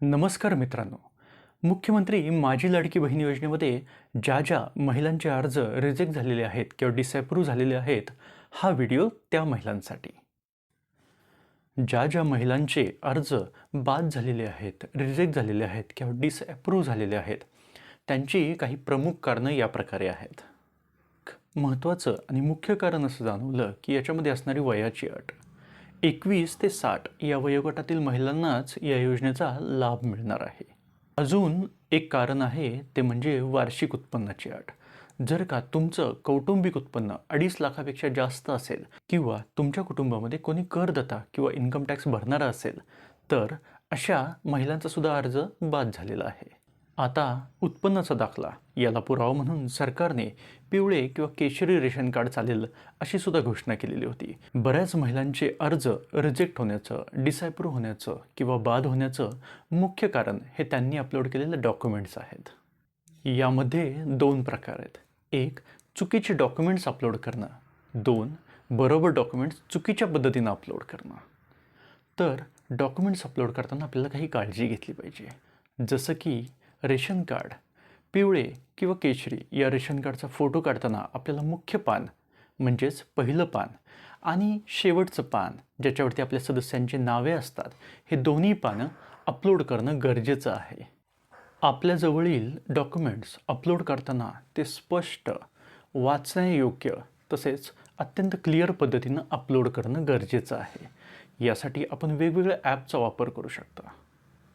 नमस्कार मित्रांनो. मुख्यमंत्री माझी लाडकी बहीण योजनेमध्ये ज्या महिलांचे अर्ज रिजेक्ट झालेले आहेत किंवा डिसअप्रूव्ह झालेले आहेत, हा व्हिडिओ त्या महिलांसाठी. ज्या महिलांचे अर्ज बाद झालेले आहेत, रिजेक्ट झालेले आहेत किंवा डिसअप्रूव्ह झालेले आहेत, त्यांची काही प्रमुख कारणं या प्रकारे आहेत. महत्त्वाचं आणि मुख्य कारण असं जाणवलं की याच्यामध्ये असणारी वयाची अट. 21 ते 60 या वयोगटातील महिलांनाच या योजनेचा लाभ मिळणार आहे. अजून एक कारण आहे ते म्हणजे वार्षिक उत्पन्नाची अट. जर का तुमचं कौटुंबिक उत्पन्न 2.5 लाखापेक्षा जास्त असेल किंवा तुमच्या कुटुंबामध्ये कोणी करदाता किंवा इन्कम टॅक्स भरणारा असेल, तर अशा महिलांचा सुद्धा अर्ज बाद झालेला आहे. आता उत्पन्नाचा दाखला याला पुरावा म्हणून सरकारने पिवळे किंवा केशरी रेशन कार्ड चालेल अशी सुद्धा घोषणा केलेली होती. बऱ्याच महिलांचे अर्ज रिजेक्ट होण्याचं, डिसअप्रूव्ह होण्याचं किंवा बाद होण्याचं मुख्य कारण हे त्यांनी अपलोड केलेले डॉक्युमेंट्स आहेत. यामध्ये 2 प्रकार आहेत. 1. चुकीचे डॉक्युमेंट्स अपलोड करणं. 2. बरोबर डॉक्युमेंट्स चुकीच्या पद्धतीनं अपलोड करणं. तर डॉक्युमेंट्स अपलोड करताना आपल्याला काही काळजी घेतली पाहिजे. जसं की रेशन कार्ड पिवळे किंवा केशरी या रेशन कार्डचा फोटो काढताना आपल्याला मुख्य पान म्हणजेच पहिलं पान आणि शेवटचं पान ज्याच्यावरती आपल्या सदस्यांची नावे असतात, हे दोन्ही पानं अपलोड करणं गरजेचं आहे. आपल्याजवळील डॉक्युमेंट्स अपलोड करताना ते स्पष्ट, वाचण्यायोग्य तसेच अत्यंत क्लिअर पद्धतीनं अपलोड करणं गरजेचं आहे. यासाठी आपण वेगवेगळ्या ॲपचा वापर करू शकता.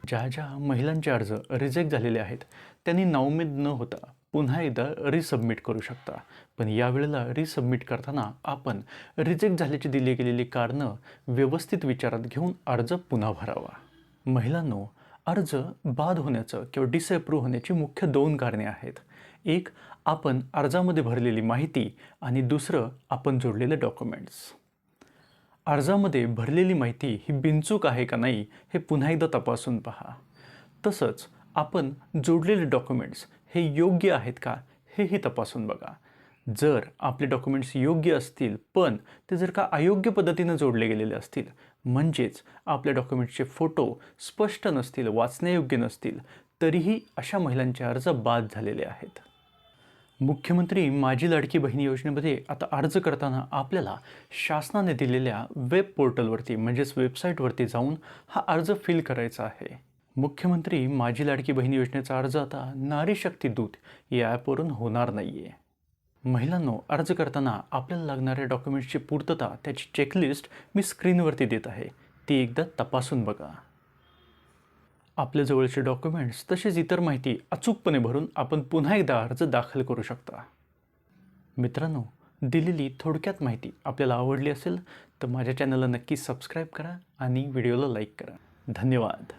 ज्या महिलांचे अर्ज रिजेक्ट झालेले आहेत त्यांनी नाउमेद न होता पुन्हा एकदा रिसबमिट करू शकता. पण यावेळेला रिसबमिट करताना आपण रिजेक्ट झाल्याची दिली गेलेली कारणं व्यवस्थित विचारात घेऊन अर्ज पुन्हा भरावा. महिलांनो, अर्ज बाद होण्याचं किंवा डिसअप्रूव्ह होण्याची मुख्य 2 कारणे आहेत. एक, आपण अर्जामध्ये भरलेली माहिती आणि दुसरं, आपण जोडलेले डॉक्युमेंट्स. अर्जामध्ये भरलेली माहिती ही बिनचूक आहे का नाही हे पुन्हा एकदा तपासून पहा. तसंच आपण जोडलेले डॉक्युमेंट्स हे योग्य आहेत का हेही तपासून बघा. जर आपले डॉक्युमेंट्स योग्य असतील पण ते जर का अयोग्य पद्धतीनं जोडले गेलेले असतील, म्हणजेच आपल्या डॉक्युमेंट्सचे फोटो स्पष्ट नसतील, वाचण्यायोग्य नसतील, तरीही अशा महिलांचे अर्ज बाद झालेले आहेत. मुख्यमंत्री माझी लाडकी बहीण योजनेमध्ये आता अर्ज करताना आपल्याला शासनाने दिलेल्या वेब पोर्टलवरती म्हणजेच वेबसाईटवरती जाऊन हा अर्ज फिल करायचा आहे. मुख्यमंत्री माझी लाडकी बहीण योजनेचा अर्ज आता नारी शक्ती दूत या ॲपवरून होणार नाही आहे. महिलांनो, अर्ज करताना आपल्याला लागणाऱ्या डॉक्युमेंट्सची पूर्तता त्याची चेकलिस्ट मी स्क्रीनवरती देत आहे, ती एकदा तपासून बघा. आपल्या जवळचे डॉक्युमेंट्स तसेच इतर माहिती अचूकपणे भरून आपण पुन्हा एकदा अर्ज दाखल करू शकता. मित्रांनो, दिलेली थोडक्यात माहिती आपल्याला आवडली असेल तर माझ्या चॅनलला नक्की सबस्क्राईब करा आणि व्हिडिओला लाईक करा. धन्यवाद.